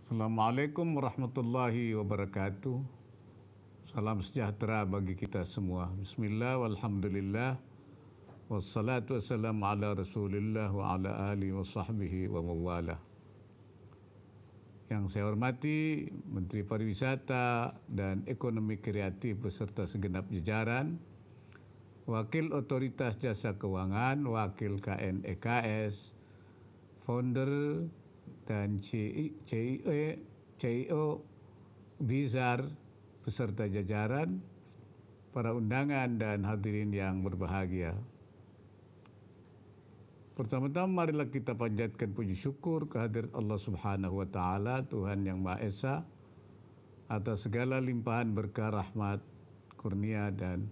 Assalamualaikum warahmatullahi wabarakatuh. Salam sejahtera bagi kita semua. Bismillah walhamdulillah wassalatu wassalamu ala rasulillah wa ala alihi wa sahbihi wa mawalah. Yang saya hormati Menteri Pariwisata dan Ekonomi Kreatif beserta segenap jajaran, Wakil Otoritas Jasa Keuangan, Wakil KNEKS, Founder dan CEO Bizar beserta jajaran, para undangan dan hadirin yang berbahagia. Pertama-tama marilah kita panjatkan puji syukur kehadirat Allah Subhanahu wa taala, Tuhan yang Maha Esa, atas segala limpahan berkah, rahmat, kurnia dan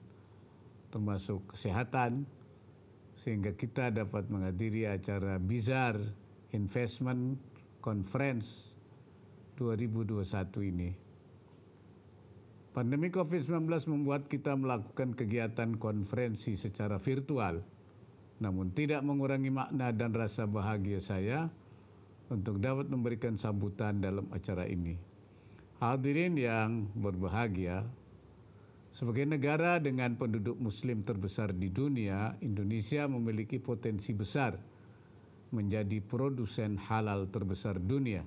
termasuk kesehatan, sehingga kita dapat menghadiri acara Bizar Investment Conference 2021 ini. Pandemi COVID-19 membuat kita melakukan kegiatan konferensi secara virtual, namun tidak mengurangi makna dan rasa bahagia saya untuk dapat memberikan sambutan dalam acara ini. Hadirin yang berbahagia, sebagai negara dengan penduduk muslim terbesar di dunia, Indonesia memiliki potensi besar menjadi produsen halal terbesar dunia.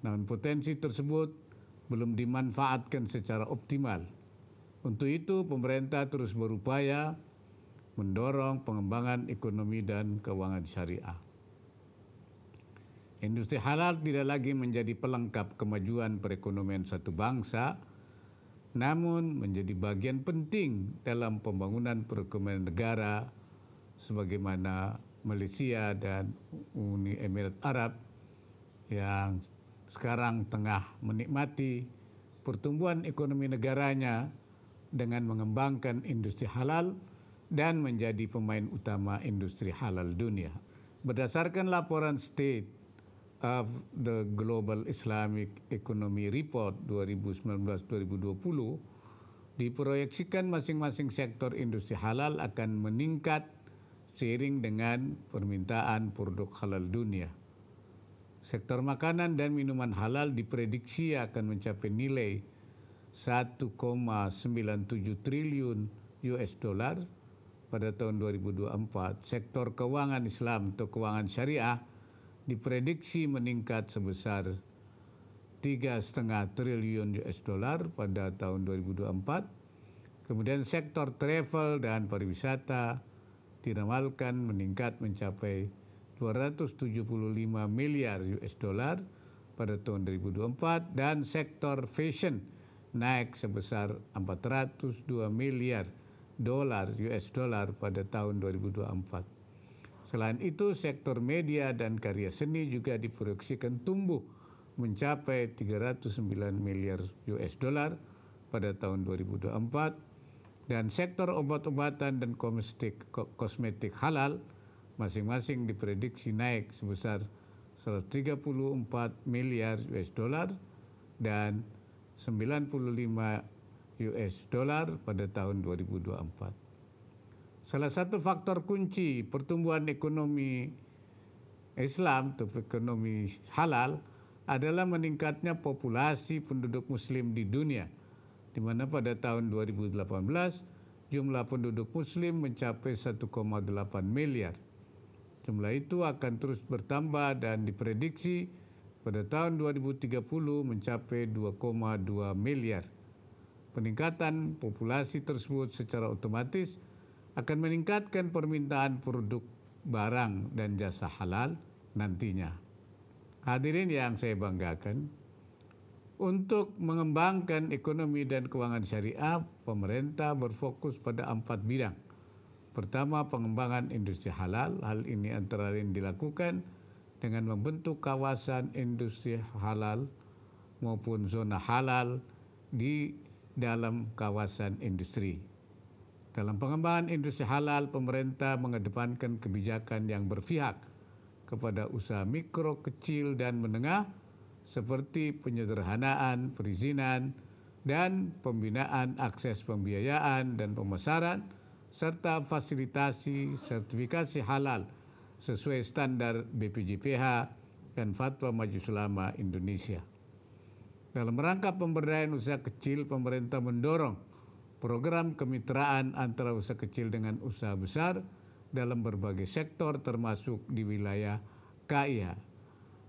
Namun potensi tersebut belum dimanfaatkan secara optimal. Untuk itu pemerintah terus berupaya mendorong pengembangan ekonomi dan keuangan syariah. Industri halal tidak lagi menjadi pelengkap kemajuan perekonomian satu bangsa, namun menjadi bagian penting dalam pembangunan perekonomian negara sebagaimana Malaysia dan Uni Emirat Arab yang sekarang tengah menikmati pertumbuhan ekonomi negaranya dengan mengembangkan industri halal dan menjadi pemain utama industri halal dunia. Berdasarkan laporan State of the Global Islamic Economy Report 2019-2020, diproyeksikan masing-masing sektor industri halal akan meningkat seiring dengan permintaan produk halal dunia. Sektor makanan dan minuman halal diprediksi akan mencapai nilai 1,97 triliun US dollar pada tahun 2024. Sektor keuangan Islam atau keuangan syariah diprediksi meningkat sebesar 3,5 triliun US dollar pada tahun 2024. Kemudian sektor travel dan pariwisata diramalkan meningkat mencapai 275 miliar US dollar pada tahun 2024 dan sektor fashion naik sebesar 402 miliar dolar US dollar pada tahun 2024. Selain itu, sektor media dan karya seni juga diproyeksikan tumbuh mencapai 309 miliar US dollar pada tahun 2024. Dan sektor obat-obatan dan kosmetik halal masing-masing diprediksi naik sebesar 134 miliar US dollar dan 95 US dollar pada tahun 2024. Salah satu faktor kunci pertumbuhan ekonomi Islam atau ekonomi halal adalah meningkatnya populasi penduduk muslim di dunia, di mana pada tahun 2018 jumlah penduduk muslim mencapai 1,8 miliar. Jumlah itu akan terus bertambah dan diprediksi pada tahun 2030 mencapai 2,2 miliar. Peningkatan populasi tersebut secara otomatis akan meningkatkan permintaan produk barang dan jasa halal nantinya. Hadirin yang saya banggakan, untuk mengembangkan ekonomi dan keuangan syariah, pemerintah berfokus pada 4 bidang. Pertama, pengembangan industri halal. Hal ini antara lain dilakukan dengan membentuk kawasan industri halal maupun zona halal di dalam kawasan industri. Dalam pengembangan industri halal, pemerintah mengedepankan kebijakan yang berpihak kepada usaha mikro, kecil, dan menengah, seperti penyederhanaan perizinan dan pembinaan akses pembiayaan dan pemasaran, serta fasilitasi sertifikasi halal sesuai standar BPJPH dan Fatwa Majelis Ulama Indonesia. Dalam rangka pemberdayaan usaha kecil, pemerintah mendorong program kemitraan antara usaha kecil dengan usaha besar dalam berbagai sektor termasuk di wilayah KIH,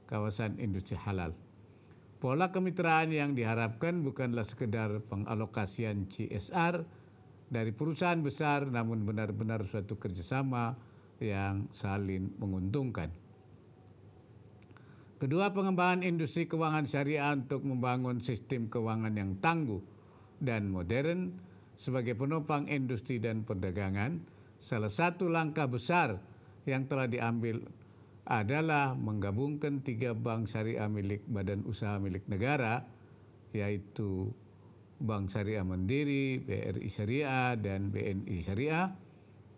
kawasan industri halal. Pola kemitraan yang diharapkan bukanlah sekedar pengalokasian CSR dari perusahaan besar, namun benar-benar suatu kerjasama yang saling menguntungkan. Kedua, pengembangan industri keuangan syariah untuk membangun sistem keuangan yang tangguh dan modern sebagai penopang industri dan perdagangan. Salah satu langkah besar yang telah diambil adalah menggabungkan 3 bank syariah milik badan usaha milik negara, yaitu Bank Syariah Mandiri, BRI Syariah, dan BNI Syariah,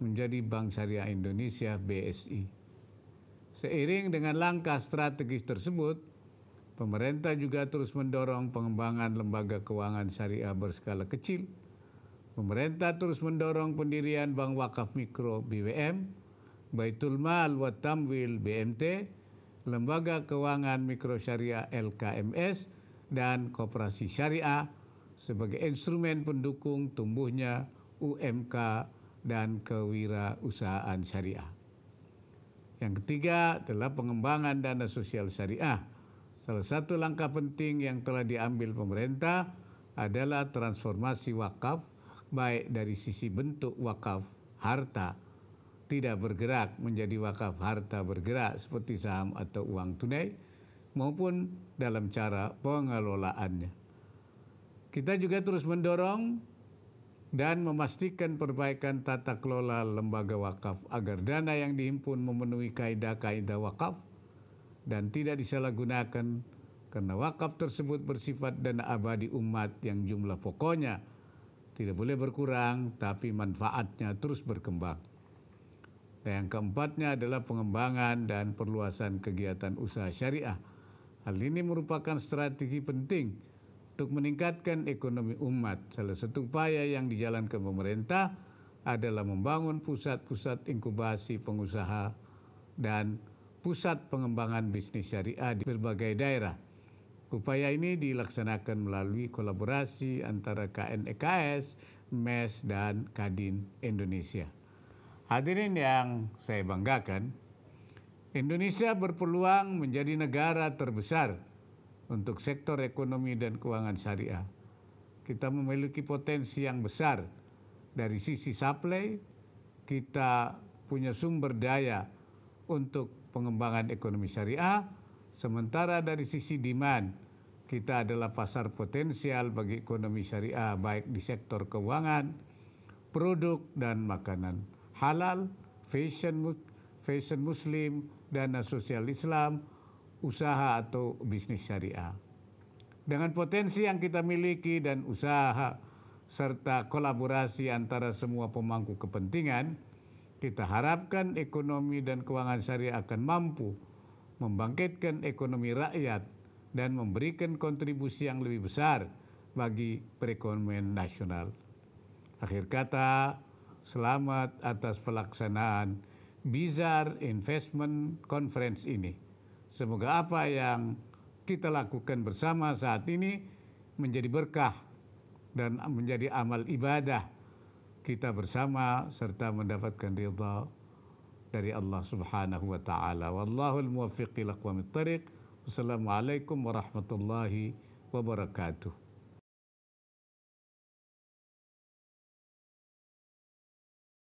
menjadi Bank Syariah Indonesia BSI. Seiring dengan langkah strategis tersebut, pemerintah juga terus mendorong pengembangan lembaga keuangan syariah berskala kecil. Pemerintah terus mendorong pendirian Bank Wakaf Mikro BWM, Baitul Mal wa Tamwil BMT, Lembaga Keuangan Mikro Syariah LKMS, dan Koperasi Syariah sebagai instrumen pendukung tumbuhnya UMK dan kewirausahaan syariah. Yang ketiga adalah pengembangan dana sosial syariah. Salah satu langkah penting yang telah diambil pemerintah adalah transformasi wakaf, baik dari sisi bentuk wakaf harta tidak bergerak menjadi wakaf harta bergerak seperti saham atau uang tunai, maupun dalam cara pengelolaannya. Kita juga terus mendorong dan memastikan perbaikan tata kelola lembaga wakaf agar dana yang dihimpun memenuhi kaidah-kaidah wakaf dan tidak disalahgunakan, karena wakaf tersebut bersifat dana abadi umat yang jumlah pokoknya tidak boleh berkurang tapi manfaatnya terus berkembang. Dan yang keempatnya adalah pengembangan dan perluasan kegiatan usaha syariah. Hal ini merupakan strategi penting untuk meningkatkan ekonomi umat. Salah satu upaya yang dijalankan pemerintah adalah membangun pusat-pusat inkubasi pengusaha dan pusat pengembangan bisnis syariah di berbagai daerah. Upaya ini dilaksanakan melalui kolaborasi antara KNEKS, MES, dan Kadin Indonesia. Hadirin yang saya banggakan, Indonesia berpeluang menjadi negara terbesar untuk sektor ekonomi dan keuangan syariah. Kita memiliki potensi yang besar dari sisi supply, kita punya sumber daya untuk pengembangan ekonomi syariah, sementara dari sisi demand, kita adalah pasar potensial bagi ekonomi syariah baik di sektor keuangan, produk dan makanan halal, fashion muslim, dana sosial Islam, usaha atau bisnis syariah. Dengan potensi yang kita miliki dan usaha serta kolaborasi antara semua pemangku kepentingan, kita harapkan ekonomi dan keuangan syariah akan mampu membangkitkan ekonomi rakyat dan memberikan kontribusi yang lebih besar bagi perekonomian nasional. Akhir kata, selamat atas pelaksanaan Bizar Investment Conference ini. Semoga apa yang kita lakukan bersama saat ini menjadi berkah dan menjadi amal ibadah kita bersama serta mendapatkan ridha dari Allah Subhanahu wa taala. Wallahul muwaffiq ila aqwamit thariq. Wassalamualaikum warahmatullahi wabarakatuh.